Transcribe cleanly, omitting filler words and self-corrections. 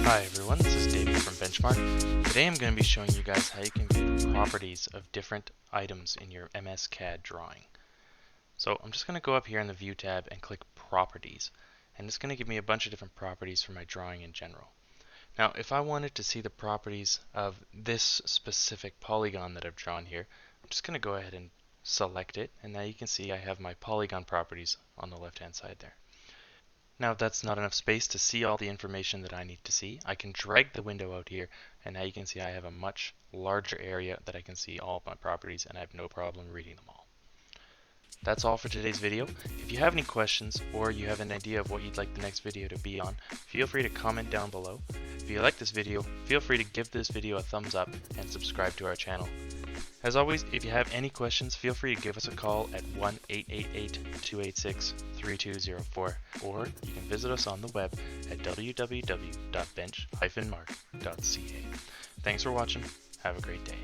Hi everyone, this is David from Benchmark. Today I'm going to be showing you guys how you can view the properties of different items in your MSCAD drawing. So I'm just going to go up here in the View tab and click Properties, and it's going to give me a bunch of different properties for my drawing in general. Now if I wanted to see the properties of this specific polygon that I've drawn here, I'm just going to go ahead and select it, and now you can see I have my polygon properties on the left hand side there. Now if that's not enough space to see all the information that I need to see, I can drag the window out here, and now you can see I have a much larger area that I can see all of my properties, and I have no problem reading them all. That's all for today's video. If you have any questions or you have an idea of what you'd like the next video to be on, feel free to comment down below. If you like this video, feel free to give this video a thumbs up and subscribe to our channel. As always, if you have any questions, feel free to give us a call at 1-888-286-3204, or you can visit us on the web at www.bench-mark.ca. Thanks for watching. Have a great day.